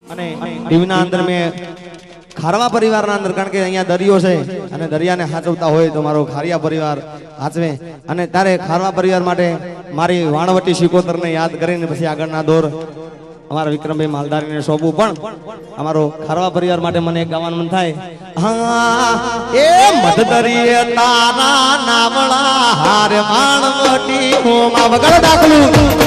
અને દીવના અંદર મેં ખારવા પરિવારના અંદર કારણ કે અહીંયા દરિયો છે અને દરિયાને સાચવતા હોય તો મારો ખારિયા પરિવાર સાચવે અને ત્યારે ખારવા પરિવાર માટે મારી વાણવટી શિકોતરને યાદ કરીને પછી આગળના દોર અમારા વિક્રમભાઈ માલધારીને સોંપવું પણ અમારો ખારવા પરિવાર માટે મને એક ગાવાનું મન થાય એ મધદરીએ તારા નાવળા હાર વાણવટી હોમાં વગર દાખલું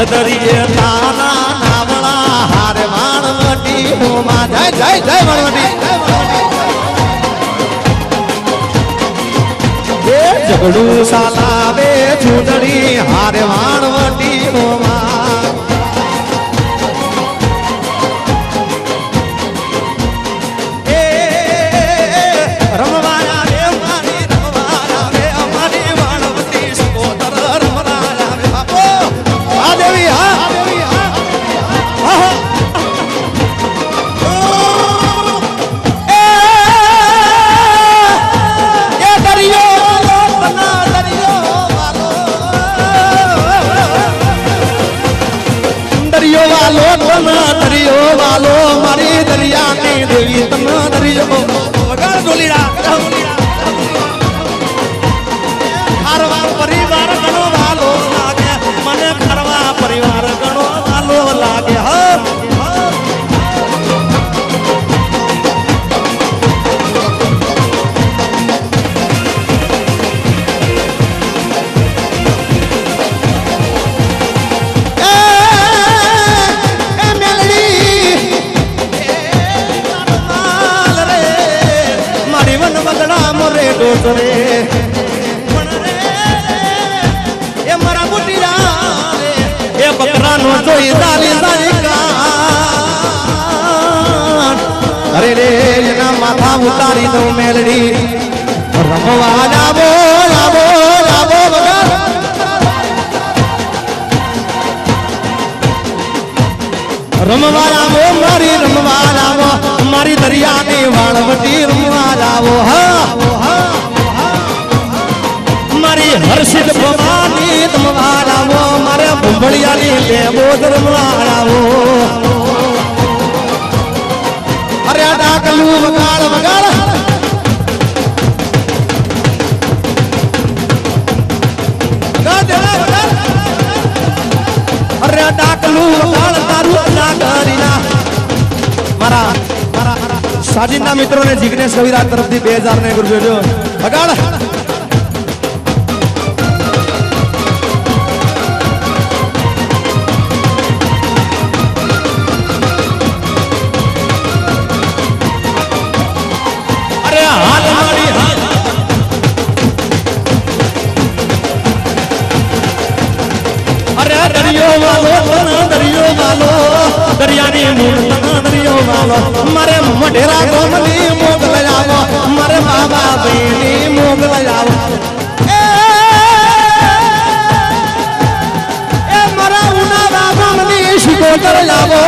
દરિયે તારા નાવળા હારે વાણવટી હોમાં જય જય જય વાણવટી એ ઝઘડું સાલાવે ચૂંટણી હારે વાણવટી હોમાં એ રમવાના રે મારી રમવાના રે અમારી વાણવટી સકોતર રમવાના રે બાપો દેવી હા દરિયો વાલો મારી દરિયાની દેવી તમે દરિયો વગાડ ડોલીડા ખારવા પરિવાર ઘણો વાલો લાગે મને ખારવા પરિવાર ઘણો વાલો લાગે અરે રે એના માથા ઉતારી દઉં મેલડી રમવા લાવો લાવો લાવો વગર રમવા લાવો મારી રમવા લાવો મારી દરિયાની વાણવટી રમવા લાવો હા મારી હર્ષિત ભવાની રમવા લાવો મારે ભૂંભળિયાની લેબો રમવા લાવો અરે ડાકલું વગાડ વગાડ અરે ડાકલું વગાડ તારું ડાકરીના મારા સાજિંદા મિત્રોને જિગ્નેશ કવિરાજ તરફથી 2000 ને ગુરજો વગાડ દરિયાની મૂળ દરિયો વાલો મારે મઢેરા ગોમની મોગલ આવો મારે બાબા બેની મોગલ આવો એ મારા ઉના ગોમની શિકોતર આવો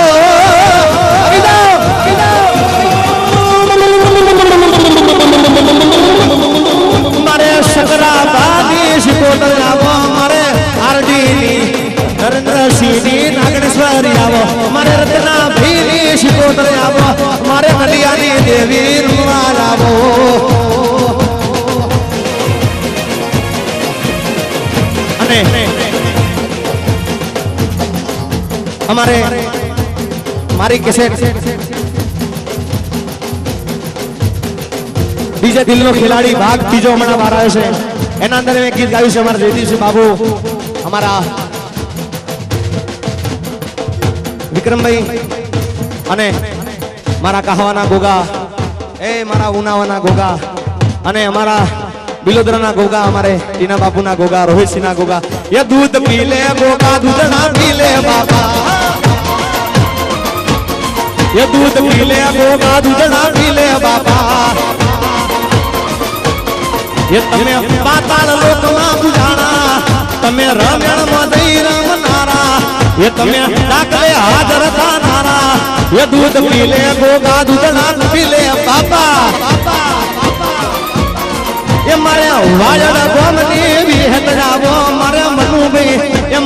મારે શકરાબાદી શિકોતર આવો મારે આરડીની નરેન્દ્રસિંહની નાગણેશ્વરી આવો મારે રત્ના ભીની શિકોતર આવો મારે નલિયાની દેવી રમવા આવો અને અમારે મારી કેસેટ બીજે દિલનો ખેલાડી ભાગ ત્રીજો હમણાં બહાર આવ્યો છે એના અંદર મેં ગીત ગાયું છે અમારા જયદીપસિંહ બાબુ અમારા વિક્રમભાઈ અને મારા કહાવાના ગોગા એ મારા ઉનાવાના ગોગા અને અમારા બિલોદરાના ગોગા અમારે ટીના બાપુના ગોગા રોહિતસિંહના ગોગા એ દૂધ પી લે ગોગા દૂધના પી લે બાપા એ દૂધ પી લે ગોગા દૂધના પી લે બાપા એ તમે પાતાળ લોકમાં બુજાણા તમે રમેણમાં દઈ રમનારા એ તમે ડાકલે હાજર થાનારા એ દૂધ પી લે ગોગા દૂધના પી લે બાપા એ મારે વાયડ ગોમની વિહત જાવો મારે મનુભાઈ એ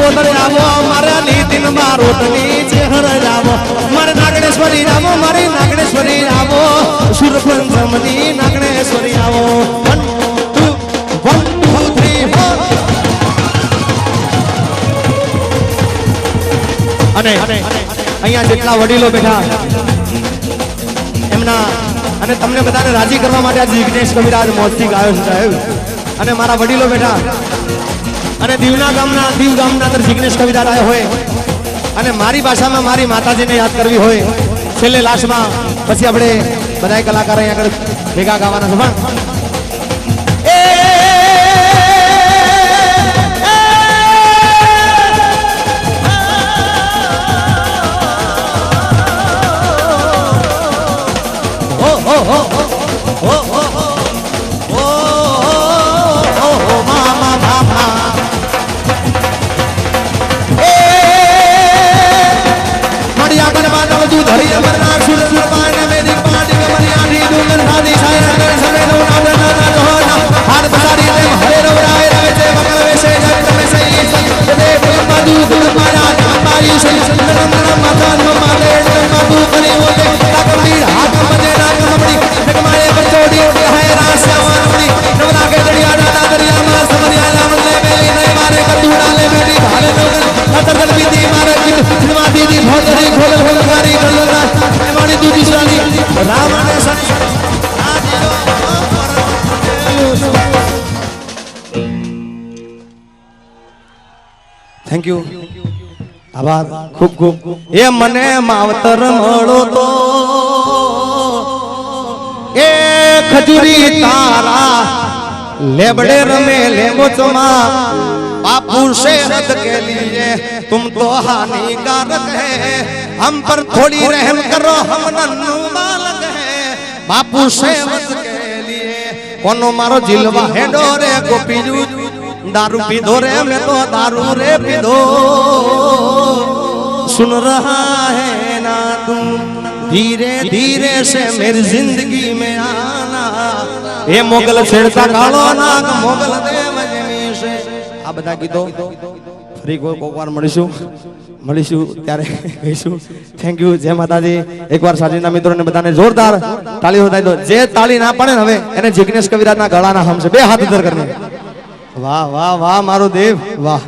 સિકોદર આવો મારા નીતિન માં રોટલી ચહેર આવો મારે નાગણેશ્વરી આવો મારી નાગણેશ્વરી આવો સુરપંચમની નાગણેશ્વરી આવો 1 2 3 4 અને અહીંયા જેટલા વડીલો બેઠા એમના અને તમને બધાને રાજી કરવા માટે આજે જિગ્નેશ કવિરાજ મોજથી ગાયો છે સાહેબ અને મારા વડીલો બેઠા અને દીવ ગામના અંદર જિગ્નેશ કવિરાજ આવ્યો હોય અને મારી ભાષામાં મારી માતાજીને યાદ કરવી હોય છેલ્લે લાસ્ટમાં પછી આપણે બધા કલાકારો અહીં આગળ ભેગા ગાવાના છે પણ થેન્ક યુ આભાર ખૂબ ખૂબ એ મને માવતર મળો તો એ ખજૂરી તારા લેબડે રમે લેમોચમાં बापू शहद के लिए तुम तो हानिकारक है हम पर थोड़ी रहम करो हम नन्नू बालक है बापू शहद के लिए कोनो मारो जिलवा है डोरे गोपीजू दारू पीधो रे मैं तो दारू रे पीधो सुन रहा है ना तुम धीरे धीरे से मेरी जिंदगी में आना ये मोगल छेड़ता कालो नाग मोगल देव जमी से આ બધા ગીતો ફરી કોઈક વાર મળીશું ત્યારે કહીશું થેન્ક યુ જય માતાજી એકવાર સાજીના મિત્રોને બધાને જોરદાર તાળી વધાઈ દો જે તાળી ના પડે ને હવે એને જિગ્નેશ કવિરાજના ગળાના હમ છે બે હાથ ઉધર કરીને વાહ વાહ વાહ મારો દેવ વાહ